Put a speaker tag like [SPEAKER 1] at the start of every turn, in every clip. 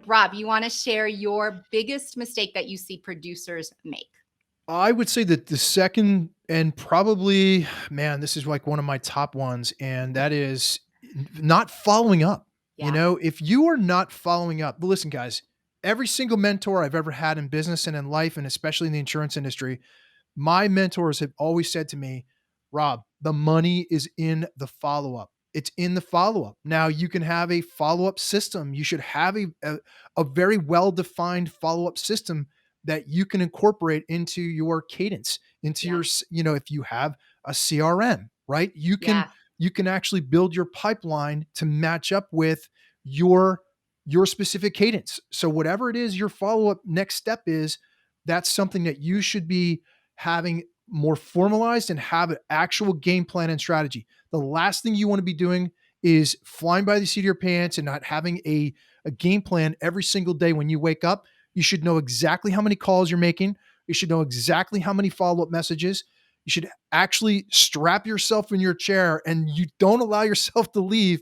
[SPEAKER 1] Rob, you want to share your biggest mistake that you see producers make?
[SPEAKER 2] I would say that the second and probably, man, this is like one of my top ones, and that is not following up.
[SPEAKER 1] Yeah.
[SPEAKER 2] If you are not following up, but listen, guys, every single mentor I've ever had in business and in life, and especially in the insurance industry, my mentors have always said to me, Rob, the money is in the follow up. It's in the follow up. Now, you can have a follow up system. You should have a very well defined follow up system that you can incorporate into your cadence, into
[SPEAKER 1] Yeah.
[SPEAKER 2] if you have a CRM, right?
[SPEAKER 1] Yeah.
[SPEAKER 2] You can actually build your pipeline to match up with your your specific cadence. So whatever it is your follow up next step is, that's something that you should be having more formalized and have an actual game plan and strategy. The last thing you want to be doing is flying by the seat of your pants and not having a game plan every single day when you wake up. You should know exactly how many calls you're making. You should know exactly how many follow up messages. You should actually strap yourself in your chair and you don't allow yourself to leave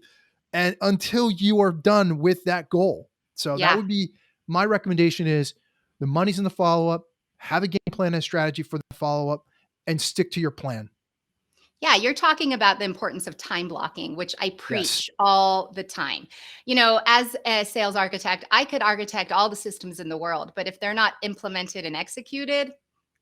[SPEAKER 2] and until you are done with that goal. So that
[SPEAKER 1] Yeah.
[SPEAKER 2] would be my recommendation is the money's in the follow up, have a game plan and strategy for the follow up and stick to your plan.
[SPEAKER 1] Yeah, you're talking about the importance of time blocking, which I
[SPEAKER 2] Yes.
[SPEAKER 1] preach all the time. As a sales architect, I could architect all the systems in the world, but if they're not implemented and executed,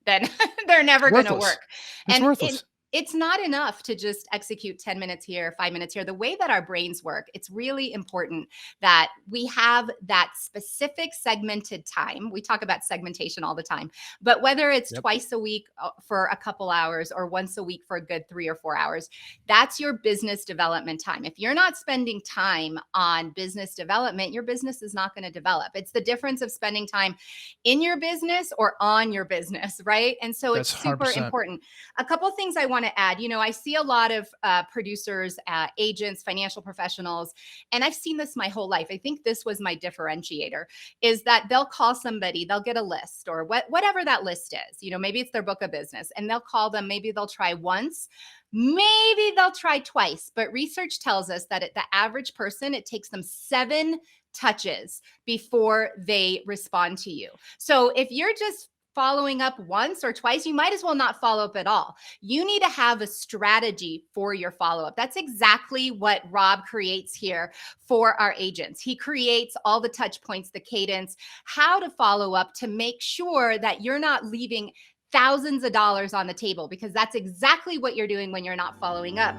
[SPEAKER 1] then they're never going to
[SPEAKER 2] Worthless.
[SPEAKER 1] work.
[SPEAKER 2] It's
[SPEAKER 1] And
[SPEAKER 2] worthless.
[SPEAKER 1] it's not enough to just execute 10 minutes here, 5 minutes here. The way that our brains work, it's really important that we have that specific segmented time. We talk about segmentation all the time, but whether it's
[SPEAKER 2] Yep.
[SPEAKER 1] twice a week for a couple hours or once a week for a good 3 or 4 hours, that's your business development time. If you're not spending time on business development, your business is not going to develop. It's the difference of spending time in your business or on your business, right? And so it's
[SPEAKER 2] That's
[SPEAKER 1] super
[SPEAKER 2] 100%.
[SPEAKER 1] important. A couple things I want to add. I see a lot of producers, agents, financial professionals, and I've seen this my whole life. I think this was my differentiator is that they'll call somebody, they'll get a list or whatever that list is. Maybe it's their book of business and they'll call them. Maybe they'll try once, maybe they'll try twice. But research tells us that the average person, it takes them 7 touches before they respond to you. So if you're just following up once or twice, you might as well not follow up at all. You need to have a strategy for your follow up. That's exactly what Rob creates here for our agents. He creates all the touch points, the cadence, how to follow up to make sure that you're not leaving thousands of dollars on the table, because that's exactly what you're doing when you're not following up.